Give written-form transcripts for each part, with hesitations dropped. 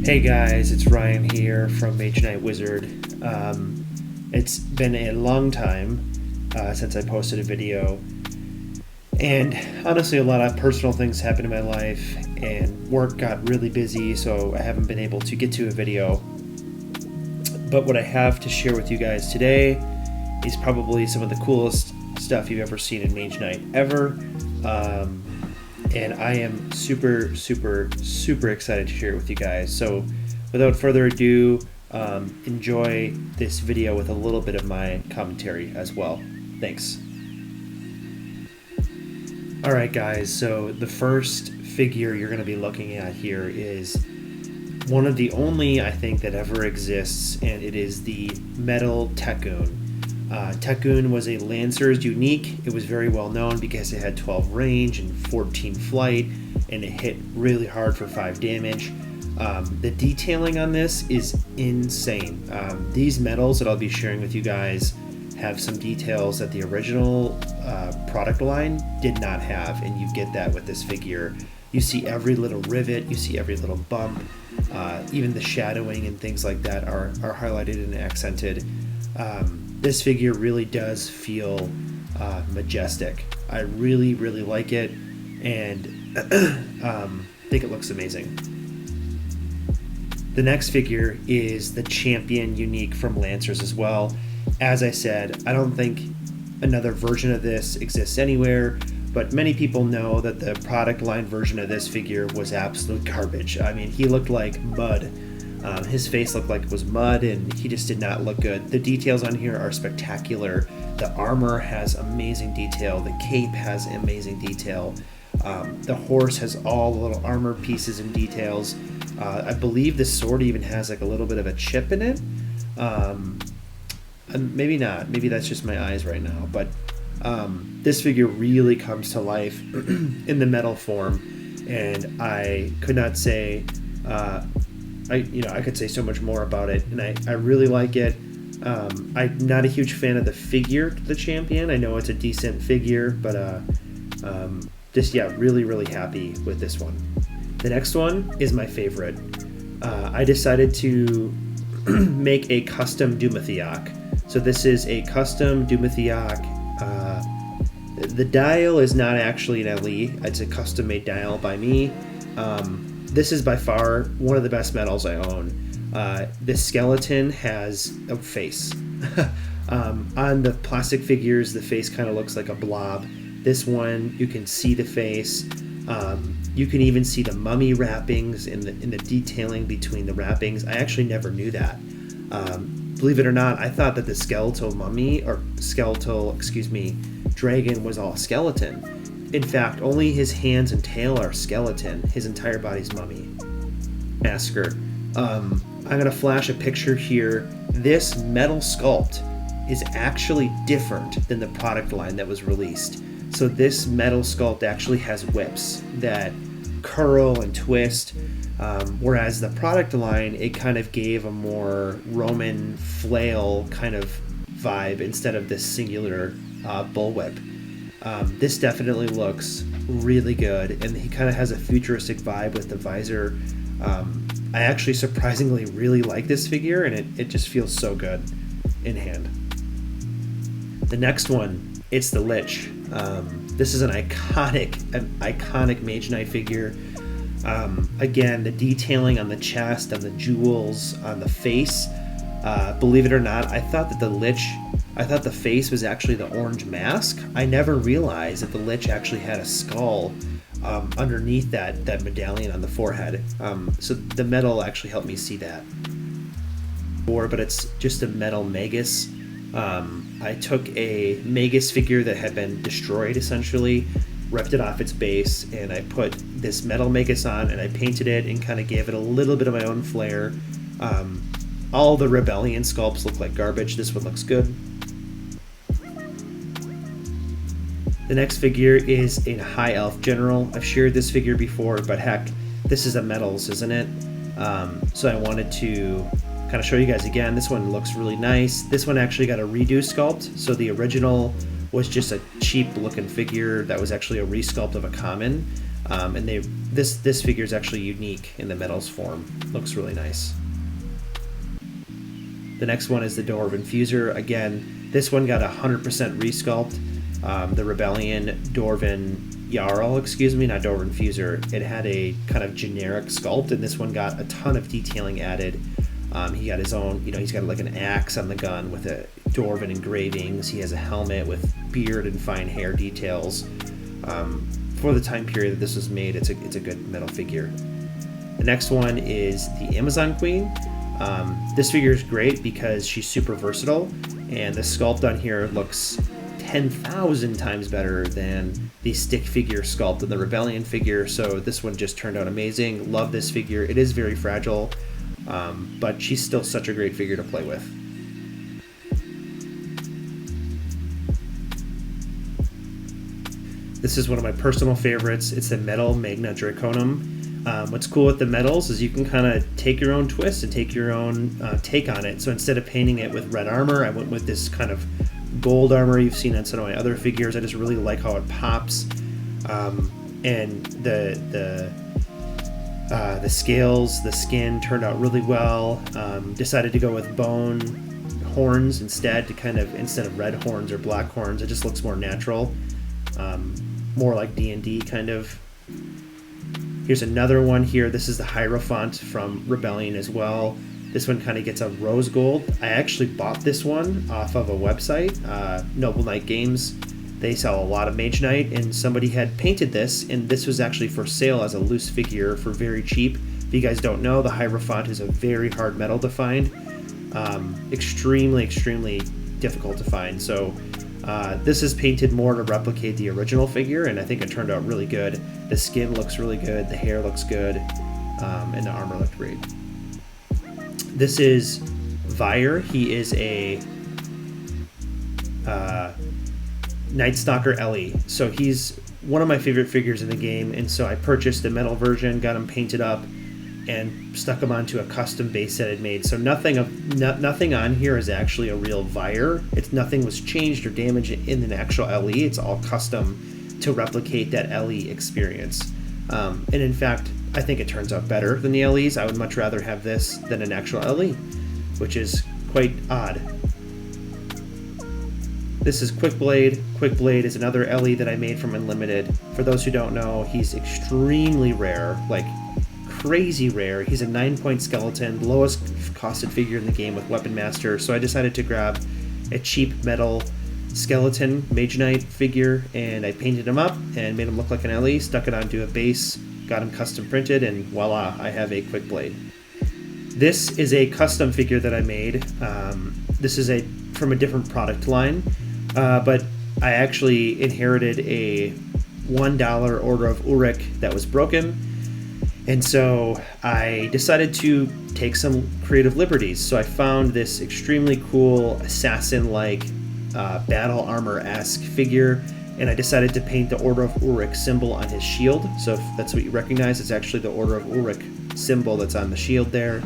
Hey guys, it's Ryan here from Mage Wizard. It's been a long time since I posted a video, and honestly a lot of personal things happened in my life and work got really busy, so I haven't been able to get to a video. But what I have to share with you guys today is probably some of the coolest stuff you've ever seen in Mage Knight ever. And I am super excited to share it with you guys. So without further ado, enjoy this video with a little bit of my commentary as well. Thanks. Alright guys, so the first figure you're going to be looking at here is one of the only, I think, that ever exists, and it is the metal Tekkun. Tekkun was a Lancer's unique. It was very well known because it had 12 range and 14 flight, and it hit really hard for 5 damage. The detailing on this is insane. These medals that I'll be sharing with you guys have some details that the original product line did not have, and you get that with this figure. You see every little rivet, you see every little bump, even the shadowing and things like that are highlighted and accented. This figure really does feel majestic. I really like it, and think it looks amazing. The next figure is the Champion unique from Lancers as well. As I said, I don't think another version of this exists anywhere, but many people know that the product line version of this figure was absolute garbage. I mean, he looked like mud. His face looked like it was mud, and he just did not look good. The details on here are spectacular. The armor has amazing detail. The cape has amazing detail. The horse has all the little armor pieces and details. I believe the sword even has like a little bit of a chip in it. Maybe not. Maybe that's just my eyes right now. But this figure really comes to life in the metal form, and I could not say. I could say so much more about it, and I really like it. I'm not a huge fan of the figure, the Champion. I know it's a decent figure, but really happy with this one. The next one is my favorite. I decided to make a custom Dumathiok. So this is a custom Dumathiok. The dial is not actually an LE. It's a custom made dial by me. This is by far one of the best medals I own. This skeleton has a face. On the plastic figures, the face kind of looks like a blob. This one, you can see the face. You can even see the mummy wrappings in the detailing between the wrappings. I actually never knew that. Believe it or not, I thought that the dragon was all skeleton. In fact, only his hands and tail are skeleton. His entire body's mummy. Massacre. I'm going to flash a picture here. This metal sculpt is actually different than the product line that was released. So this metal sculpt actually has whips that curl and twist, whereas the product line, it kind of gave a more Roman flail kind of vibe instead of this singular bullwhip. This definitely looks really good, and he kind of has a futuristic vibe with the visor. I actually surprisingly really like this figure, and it just feels so good in hand. The next one, it's the Lich. This is an iconic Mage Knight figure. Again, the detailing on the chest, on the jewels, on the face. Believe it or not, I thought the face was actually the orange mask. I never realized that the Lich actually had a skull underneath that medallion on the forehead. So the metal actually helped me see that. But it's just a metal Magus. I took a Magus figure that had been destroyed, essentially, ripped it off its base, and I put this metal Magus on, and I painted it and kind of gave it a little bit of my own flair. All the Rebellion sculpts look like garbage. This one looks good. The next figure is a High Elf General. I've shared this figure before, but heck, this is a metals, isn't it? So I wanted to kind of show you guys again. This one looks really nice. This one actually got a redo sculpt. So the original was just a cheap looking figure that was actually a resculpt of a common. And this figure is actually unique in the metals form. Looks really nice. The next one is the Door of Infuser. Again, this one got 100% resculpt. The Rebellion Dwarven Jarl, not Door of Infuser. It had a kind of generic sculpt, and this one got a ton of detailing added. He got his own, he's got like an axe on the gun with a Dwarven engravings. He has a helmet with beard and fine hair details. For the time period that this was made, it's a good metal figure. The next one is the Amazon Queen. This figure is great because she's super versatile, and the sculpt on here looks 10,000 times better than the stick figure sculpt and the Rebellion figure, so this one just turned out amazing. Love this figure. It is very fragile, but she's still such a great figure to play with. This is one of my personal favorites. It's the metal Magna Draconum. What's cool with the metals is you can kind of take your own twist and take your own take on it. So instead of painting it with red armor, I went with this kind of gold armor you've seen on some of my other figures. I just really like how it pops. And the scales, the skin turned out really well. Decided to go with bone horns instead of red horns or black horns. It just looks more natural. More like D&D kind of. Here's another one here. This is the Hierophant from Rebellion as well. This one kind of gets a rose gold. I actually bought this one off of a website, Noble Knight Games. They sell a lot of Mage Knight, and somebody had painted this, and this was actually for sale as a loose figure for very cheap. If you guys don't know, the Hierophant is a very hard metal to find. Extremely difficult to find. So this is painted more to replicate the original figure, and I think it turned out really good. The skin looks really good, the hair looks good, and the armor looked great. This is Vire. He is a Night Stalker Ellie. So he's one of my favorite figures in the game, and so I purchased the metal version, got him painted up, and stuck him onto a custom base that I'd made. So nothing on here is actually a real Vire. Nothing was changed or damaged in an actual LE. It's all custom to replicate that LE experience. And in fact, I think it turns out better than the LEs. I would much rather have this than an actual LE, which is quite odd. This is Quickblade. Quickblade is another LE that I made from Unlimited. For those who don't know, he's extremely rare, like crazy rare. He's a 9-point skeleton, lowest costed figure in the game with Weapon Master, so I decided to grab a cheap metal skeleton Mage Knight figure, and I painted him up and made him look like an LE, stuck it onto a base, got him custom printed, and voila, I have a Quickblade. This is a custom figure that I made. This is from a different product line, but I actually inherited a $1 Order of Ulrich that was broken, and so I decided to take some creative liberties. So I found this extremely cool assassin-like battle armor-esque figure, and I decided to paint the Order of Ulrich symbol on his shield. So if that's what you recognize, it's actually the Order of Ulrich symbol that's on the shield there.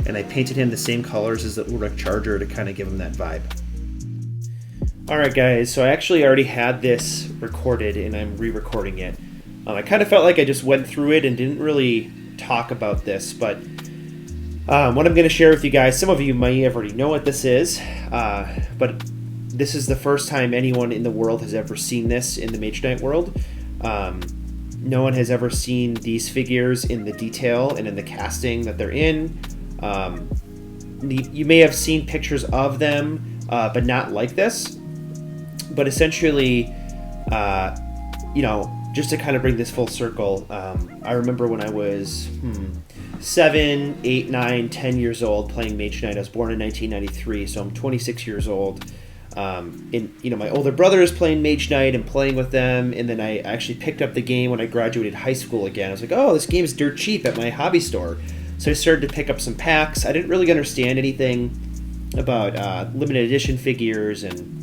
And I painted him the same colors as the Ulrich Charger to kind of give him that vibe. Alright guys, so I actually already had this recorded and I'm re-recording it. I kind of felt like I just went through it and didn't really talk about this, but what I'm going to share with you guys, some of you might have already know what this is, but this is the first time anyone in the world has ever seen this in the Mage Knight world. No one has ever seen these figures in the detail and in the casting that they're in. You may have seen pictures of them, but not like this. But essentially, just to kind of bring this full circle, I remember when I was 7, 8, 9, 10 years old playing Mage Knight. I was born in 1993, so I'm 26 years old. My older brother is playing Mage Knight and playing with them, and then I actually picked up the game when I graduated high school again. I was like, oh, this game is dirt cheap at my hobby store. So I started to pick up some packs. I didn't really understand anything about limited edition figures and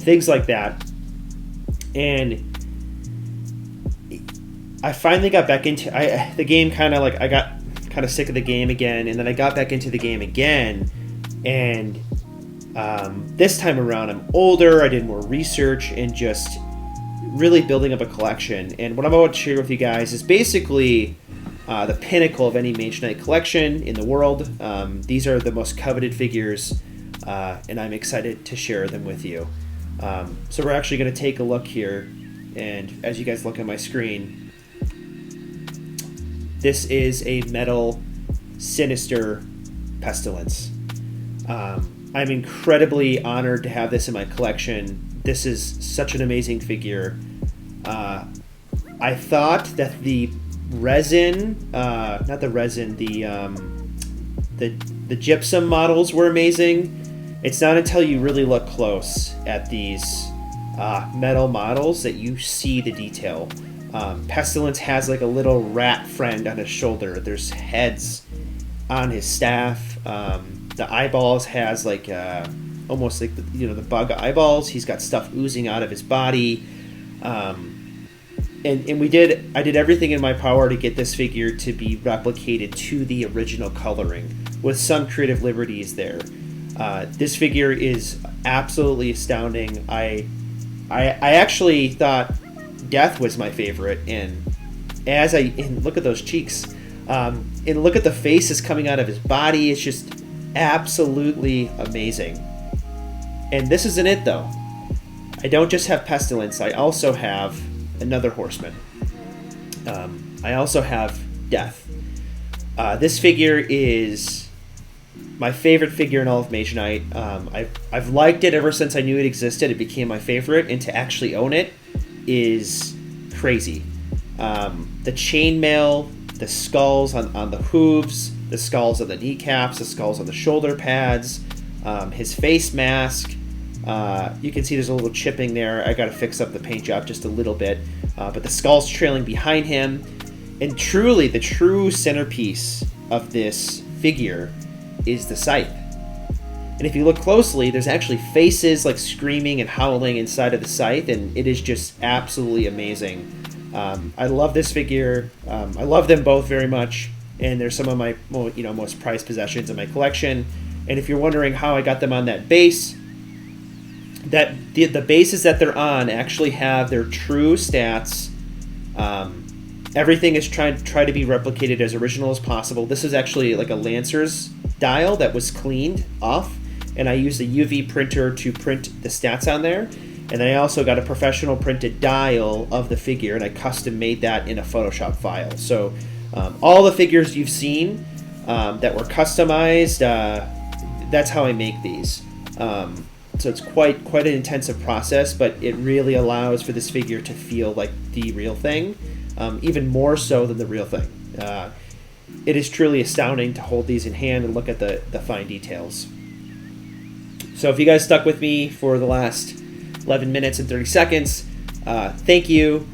things like that. And I finally got back into the game. I got kind of sick of the game again, and then I got back into the game again. And this time around, I'm older. I did more research and just really building up a collection. And what I'm about to share with you guys is basically the pinnacle of any Mage Knight collection in the world. These are the most coveted figures, and I'm excited to share them with you. So we're actually going to take a look here, and as you guys look at my screen, this is a metal Sinister Pestilence. I'm incredibly honored to have this in my collection. This is such an amazing figure. I thought that the resin, not the resin, the gypsum models were amazing. It's not until you really look close at these metal models that you see the detail. Pestilence has like a little rat friend on his shoulder. There's heads on his staff. The eyeballs has like almost like the bug eyeballs. He's got stuff oozing out of his body. And I did everything in my power to get this figure to be replicated to the original coloring, with some creative liberties there. This figure is absolutely astounding. I actually thought Death was my favorite, and look at those cheeks, and look at the faces coming out of his body. It's just absolutely amazing. And this isn't it though. I don't just have Pestilence. I also have another Horseman. I also have Death. This figure is my favorite figure in all of Mage Knight. I've liked it ever since I knew it existed. It became my favorite, and to actually own it is crazy. The chainmail, the skulls on the hooves, the skulls on the kneecaps, the skulls on the shoulder pads, his face mask. You can see there's a little chipping there. I got to fix up the paint job just a little bit. But the skull's trailing behind him. And truly, the true centerpiece of this figure is the scythe. And if you look closely, there's actually faces like screaming and howling inside of the scythe, and it is just absolutely amazing. I love this figure. I love them both very much, and they're some of my most prized possessions in my collection. And if you're wondering how I got them on that base, that the bases that they're on actually have their true stats. Everything is try to be replicated as original as possible. This is actually like a Lancer's dial that was cleaned off, and I used a UV printer to print the stats on there. And then I also got a professional printed dial of the figure, and I custom made that in a Photoshop file. So all the figures you've seen that were customized, that's how I make these. So it's quite an intensive process, but it really allows for this figure to feel like the real thing, even more so than the real thing. It is truly astounding to hold these in hand and look at the fine details. So if you guys stuck with me for the last 11 minutes and 30 seconds, thank you.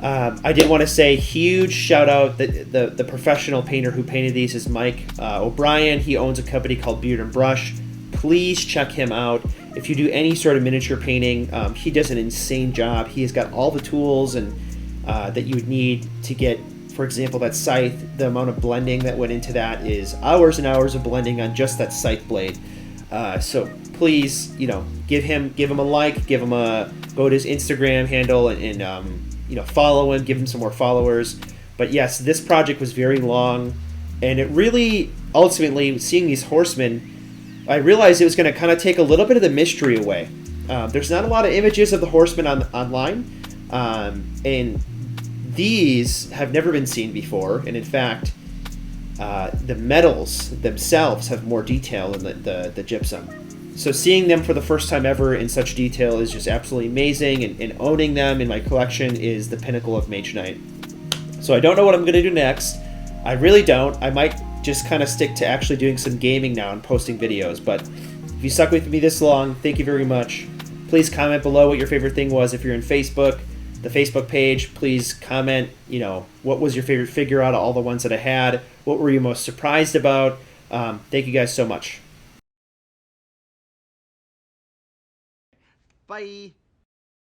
I did want to say huge shout out. The professional painter who painted these is Mike O'Brien. He owns a company called Beard and Brush. Please check him out. If you do any sort of miniature painting, he does an insane job. He has got all the tools and that you would need to get, for example, that scythe. The amount of blending that went into that is hours and hours of blending on just that scythe blade. So please, give him a like, go to his Instagram handle and follow him, give him some more followers. But yes, this project was very long, and it really ultimately, seeing these Horsemen, I realized it was going to kind of take a little bit of the mystery away. There's not a lot of images of the Horsemen online, and these have never been seen before. And in fact, the metals themselves have more detail than the gypsum. So seeing them for the first time ever in such detail is just absolutely amazing, and owning them in my collection is the pinnacle of Mage Knight. So I don't know what I'm going to do next. I really don't. I might just kind of stick to actually doing some gaming now and posting videos. But if you stuck with me this long, thank you very much. Please comment below what your favorite thing was. If you're in Facebook, the Facebook page, please comment, what was your favorite figure out of all the ones that I had? What were you most surprised about? Thank you guys so much. Bye.